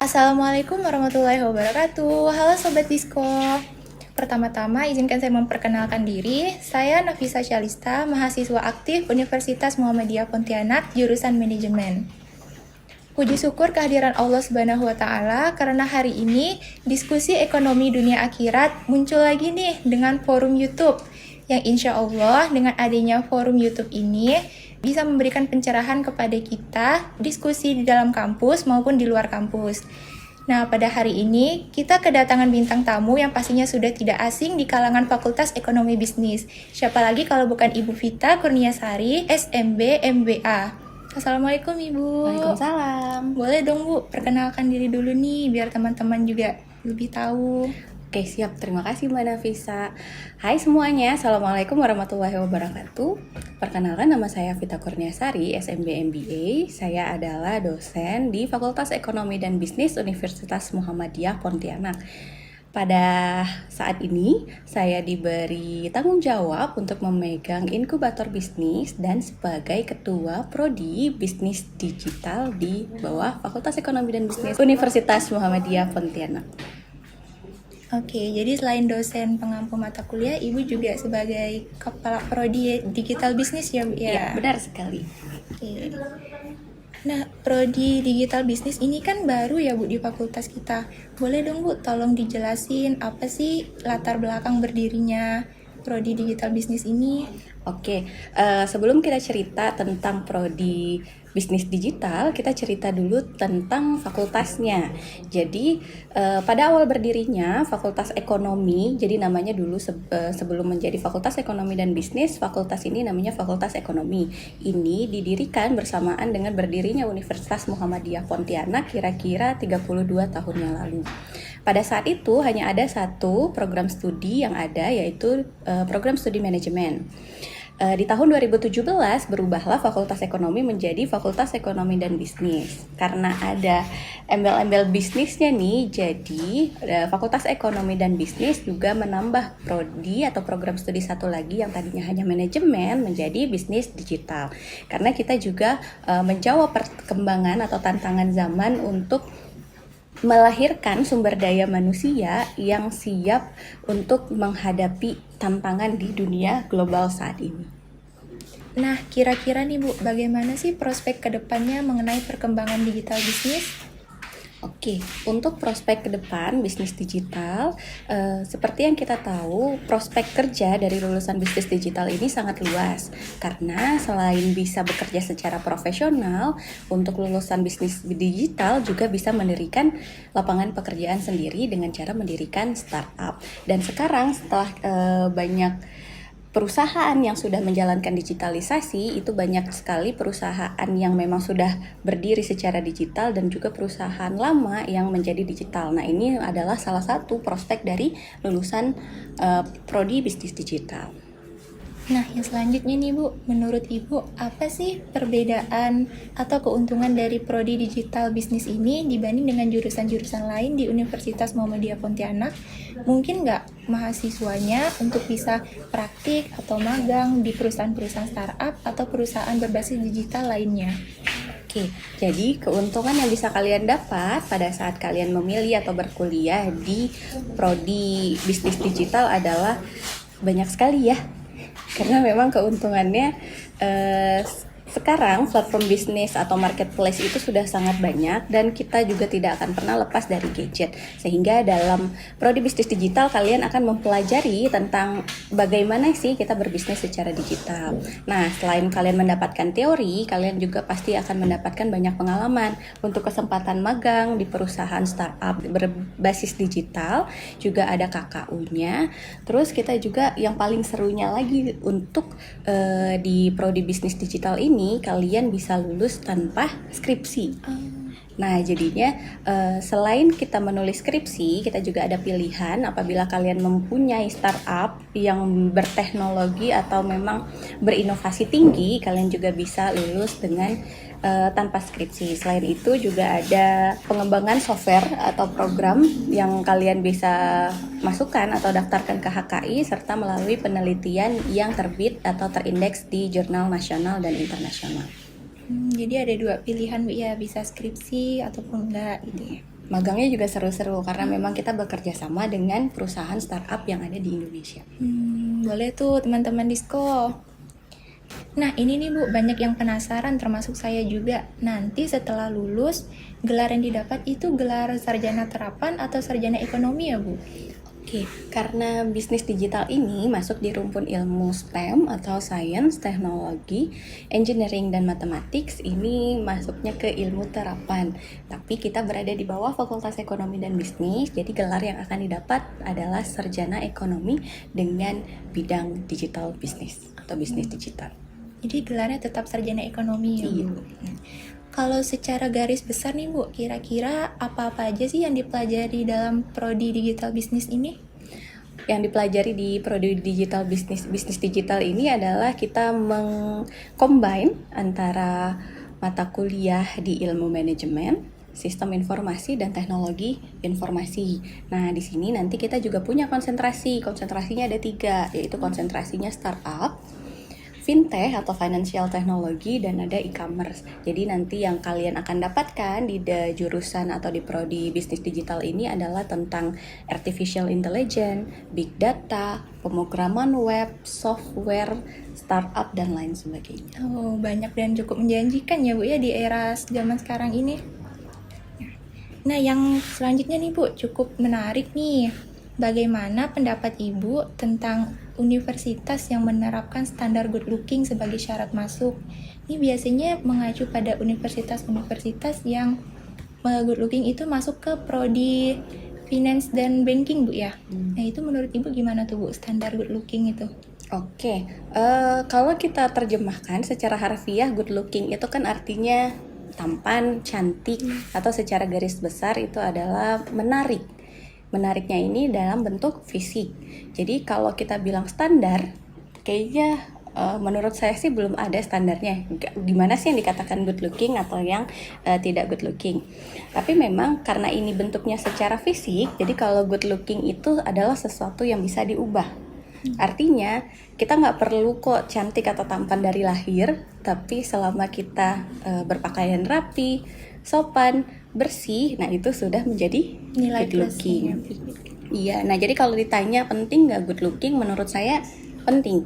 Assalamualaikum warahmatullahi wabarakatuh. Halo Sobat Disko. Pertama-tama izinkan saya memperkenalkan diri. Saya Nafisa Syalista, mahasiswa aktif Universitas Muhammadiyah Pontianak, jurusan Manajemen. Puji syukur kehadiran Allah Subhanahu wa Ta'ala karena hari ini diskusi ekonomi dunia akhirat muncul lagi nih dengan forum YouTube. Yang insya Allah dengan adanya forum YouTube ini bisa memberikan pencerahan kepada kita diskusi di dalam kampus maupun di luar kampus. Nah, pada hari ini kita kedatangan bintang tamu yang pastinya sudah tidak asing di kalangan Fakultas Ekonomi Bisnis. Siapa lagi kalau bukan Ibu Vita Kurniasari, SMB MBA. Assalamualaikum Ibu. Waalaikumsalam. Boleh dong Bu, perkenalkan diri dulu nih biar teman-teman juga lebih tahu. Oke, siap. Terima kasih Mbak Nafisa. Hai semuanya, Assalamualaikum warahmatullahi wabarakatuh. Perkenalkan, nama saya Vita Kurniasari, SMB MBA. Saya adalah dosen di Fakultas Ekonomi dan Bisnis Universitas Muhammadiyah Pontianak. Pada saat ini, saya diberi tanggung jawab untuk memegang inkubator bisnis dan sebagai ketua Prodi Bisnis Digital di bawah Fakultas Ekonomi dan Bisnis Universitas Muhammadiyah Pontianak. Oke, jadi selain dosen pengampu mata kuliah, Ibu juga sebagai kepala Prodi Digital Bisnis ya Bu? Ya, benar sekali. Oke. Nah, Prodi Digital Bisnis ini kan baru ya Bu di fakultas kita. Boleh dong Bu, tolong dijelasin apa sih latar belakang berdirinya Prodi Digital Bisnis ini? Oke, sebelum kita cerita tentang Prodi Bisnis Digital, kita cerita dulu tentang fakultasnya. Jadi, pada awal berdirinya Fakultas Ekonomi, jadi namanya dulu sebelum menjadi Fakultas Ekonomi dan Bisnis, fakultas ini namanya Fakultas Ekonomi. Ini didirikan bersamaan dengan berdirinya Universitas Muhammadiyah Pontianak kira-kira 32 tahun yang lalu. Pada saat itu hanya ada satu program studi yang ada, yaitu program studi manajemen. Di tahun 2017 berubahlah Fakultas Ekonomi menjadi Fakultas Ekonomi dan Bisnis. Karena ada embel-embel bisnisnya nih, jadi Fakultas Ekonomi dan Bisnis juga menambah prodi atau program studi satu lagi yang tadinya hanya manajemen menjadi bisnis digital. Karena kita juga menjawab perkembangan atau tantangan zaman untuk melahirkan sumber daya manusia yang siap untuk menghadapi tantangan di dunia global saat ini. Nah, kira-kira nih Bu, bagaimana sih prospek ke depannya mengenai perkembangan digital bisnis? Oke, untuk prospek ke depan bisnis digital, seperti yang kita tahu, prospek kerja dari lulusan bisnis digital ini sangat luas. Karena selain bisa bekerja secara profesional, untuk lulusan bisnis digital juga bisa mendirikan lapangan pekerjaan sendiri dengan cara mendirikan startup. Dan sekarang setelah banyak perusahaan yang sudah menjalankan digitalisasi, itu banyak sekali perusahaan yang memang sudah berdiri secara digital dan juga perusahaan lama yang menjadi digital. Nah, ini adalah salah satu prospek dari lulusan Prodi Bisnis Digital. Nah, yang selanjutnya nih Bu, menurut Ibu apa sih perbedaan atau keuntungan dari Prodi Digital Bisnis ini dibanding dengan jurusan-jurusan lain di Universitas Muhammadiyah Pontianak? Mungkin nggak mahasiswanya untuk bisa praktik atau magang di perusahaan-perusahaan startup atau perusahaan berbasis digital lainnya? Oke, jadi keuntungan yang bisa kalian dapat pada saat kalian memilih atau berkuliah di Prodi Bisnis Digital adalah banyak sekali ya. Karena memang keuntungannya sekarang platform bisnis atau marketplace itu sudah sangat banyak dan kita juga tidak akan pernah lepas dari gadget. Sehingga dalam Prodi Bisnis Digital kalian akan mempelajari tentang bagaimana sih kita berbisnis secara digital. Nah, selain kalian mendapatkan teori, kalian juga pasti akan mendapatkan banyak pengalaman untuk kesempatan magang di perusahaan startup berbasis digital, juga ada KKU-nya. Terus kita juga yang paling serunya lagi untuk di Prodi Bisnis Digital ini kalian bisa lulus tanpa skripsi. Nah, jadinya selain kita menulis skripsi, kita juga ada pilihan apabila kalian mempunyai startup yang berteknologi atau memang berinovasi tinggi, kalian juga bisa lulus dengan tanpa skripsi. Selain itu juga ada pengembangan software atau program yang kalian bisa masukkan atau daftarkan ke HKI serta melalui penelitian yang terbit atau terindeks di jurnal nasional dan internasional. Jadi ada dua pilihan Bu ya, bisa skripsi ataupun enggak gitu ya. magangnya juga seru-seru karena memang kita bekerja sama dengan perusahaan startup yang ada di Indonesia. Boleh tuh teman-teman Disko. Nah ini nih Bu, banyak yang penasaran termasuk saya juga. Nanti setelah lulus, gelar yang didapat itu gelar sarjana terapan atau sarjana ekonomi ya Bu? Oke, karena bisnis digital ini masuk di rumpun ilmu STEM atau Science, Teknologi, Engineering, dan Mathematics, ini masuknya ke ilmu terapan. Tapi kita berada di bawah Fakultas Ekonomi dan Bisnis, jadi gelar yang akan didapat adalah Sarjana Ekonomi dengan bidang digital bisnis atau bisnis digital. Jadi gelarnya tetap sarjana ekonomi ya Bu? Iya. Kalau secara garis besar nih Bu, kira-kira apa-apa aja sih yang dipelajari dalam prodi digital bisnis ini? Yang dipelajari di prodi digital bisnis digital ini adalah kita mengcombine antara mata kuliah di ilmu manajemen, sistem informasi dan teknologi informasi. Nah, di sini nanti kita juga punya konsentrasinya ada 3, yaitu konsentrasinya startup, fintech atau financial technology, dan ada e-commerce. Jadi nanti yang kalian akan dapatkan di jurusan atau di prodi bisnis digital ini adalah tentang artificial intelligence, big data, pemrograman web, software, startup, dan lain sebagainya. Oh, banyak dan cukup menjanjikan ya Bu ya di era zaman sekarang ini. Nah, yang selanjutnya nih Bu, cukup menarik nih. Bagaimana pendapat Ibu tentang universitas yang menerapkan standar good looking sebagai syarat masuk? Ini biasanya mengacu pada universitas-universitas yang good looking itu masuk ke prodi finance dan banking Bu ya. Nah, itu menurut Ibu gimana tuh Bu standar good looking itu? Oke, kalau kita terjemahkan secara harfiah, good looking itu kan artinya tampan, cantik, atau secara garis besar itu adalah menarik. Menariknya ini dalam bentuk fisik. Jadi kalau kita bilang standar, kayaknya menurut saya sih belum ada standarnya. Gimana sih yang dikatakan good looking atau yang tidak good looking. Tapi memang karena ini bentuknya secara fisik, jadi kalau good looking itu adalah sesuatu yang bisa diubah. Artinya kita nggak perlu kok cantik atau tampan dari lahir, tapi selama kita berpakaian rapi, sopan, bersih, nah itu sudah menjadi Nilai good looking. plusnya. Iya, nah jadi kalau ditanya penting nggak good looking, menurut saya penting.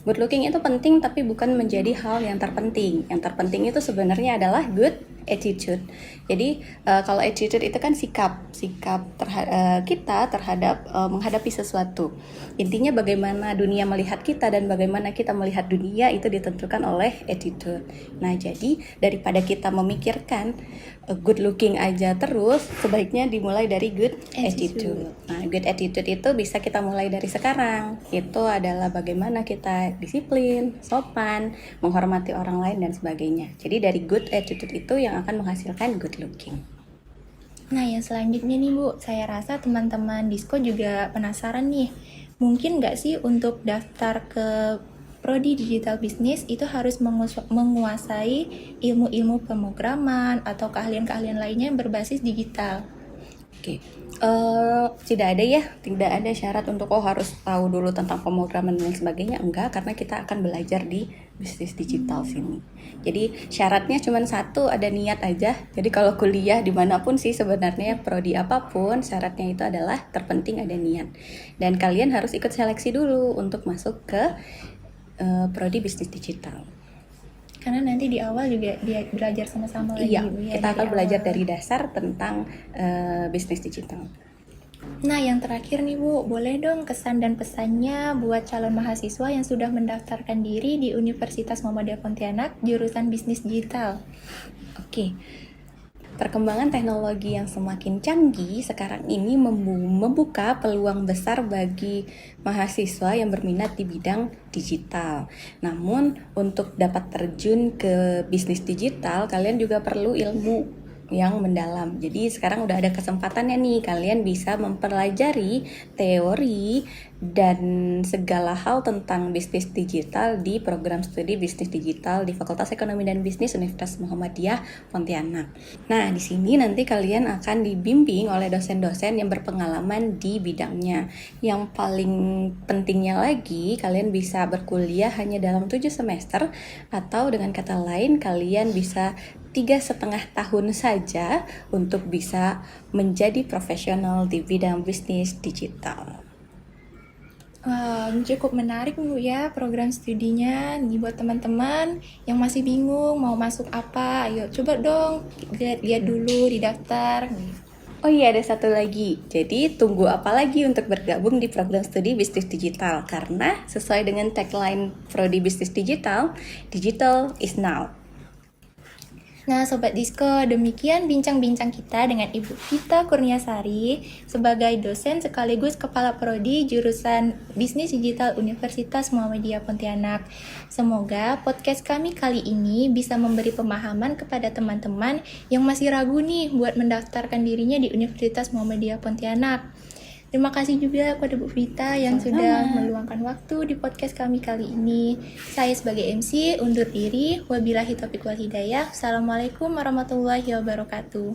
Good looking itu penting tapi bukan menjadi hal yang terpenting. Yang terpenting itu sebenarnya adalah good attitude. Jadi kalau attitude itu kan sikap kita terhadap menghadapi sesuatu. Intinya bagaimana dunia melihat kita dan bagaimana kita melihat dunia itu ditentukan oleh attitude. Nah jadi daripada kita memikirkan good looking aja terus, sebaiknya dimulai dari good attitude. Nah good attitude itu bisa kita mulai dari sekarang. Itu adalah bagaimana kita disiplin, sopan, menghormati orang lain dan sebagainya. Jadi dari good attitude itu yang akan menghasilkan good looking. Nah, yang selanjutnya nih Bu, saya rasa teman-teman Disko juga penasaran nih. Mungkin nggak sih untuk daftar ke prodi digital bisnis itu harus menguasai ilmu-ilmu pemrograman atau keahlian-keahlian lainnya yang berbasis digital? Oke, tidak ada syarat untuk harus tahu dulu tentang pemrograman dan sebagainya, enggak, karena kita akan belajar di bisnis digital sini. Jadi syaratnya cuma satu, ada niat aja. Jadi kalau kuliah dimanapun sih sebenarnya prodi apapun, syaratnya itu adalah terpenting ada niat. Dan kalian harus ikut seleksi dulu untuk masuk ke prodi bisnis digital. Karena nanti di awal juga dia belajar sama-sama lagi Iya, Bu, ya, kita akan dari belajar awal. dari dasar tentang bisnis digital. Nah, yang terakhir nih Bu, boleh dong kesan dan pesannya buat calon mahasiswa yang sudah mendaftarkan diri di Universitas Muhammadiyah Pontianak jurusan bisnis digital. Oke. Perkembangan teknologi yang semakin canggih sekarang ini membuka peluang besar bagi mahasiswa yang berminat di bidang digital. Namun, untuk dapat terjun ke bisnis digital, kalian juga perlu ilmu yang mendalam. Jadi sekarang udah ada kesempatannya nih, kalian bisa mempelajari teori dan segala hal tentang bisnis digital di program studi bisnis digital di Fakultas Ekonomi dan Bisnis Universitas Muhammadiyah Pontianak. Nah, di sini nanti kalian akan dibimbing oleh dosen-dosen yang berpengalaman di bidangnya. Yang paling pentingnya lagi, kalian bisa berkuliah hanya dalam 7 semester, atau dengan kata lain kalian bisa 3,5 tahun saja untuk bisa menjadi profesional di bidang bisnis digital. Cukup menarik Bu ya program studinya. Nih buat teman-teman yang masih bingung mau masuk apa, ayo coba dong lihat dulu di daftar. Oh iya, ada satu lagi. Jadi tunggu apa lagi untuk bergabung di program studi bisnis digital? Karena sesuai dengan tagline Prodi Bisnis Digital, Digital is Now. Nah Sobat Disko, demikian bincang-bincang kita dengan Ibu Vita Kurniasari sebagai dosen sekaligus Kepala Prodi jurusan Bisnis Digital Universitas Muhammadiyah Pontianak. Semoga podcast kami kali ini bisa memberi pemahaman kepada teman-teman yang masih ragu nih buat mendaftarkan dirinya di Universitas Muhammadiyah Pontianak. Terima kasih juga kepada Bu Vita yang sudah meluangkan waktu di podcast kami kali ini. Saya sebagai MC undur diri. Wabillahi taufiq wal hidayah. Assalamualaikum warahmatullahi wabarakatuh.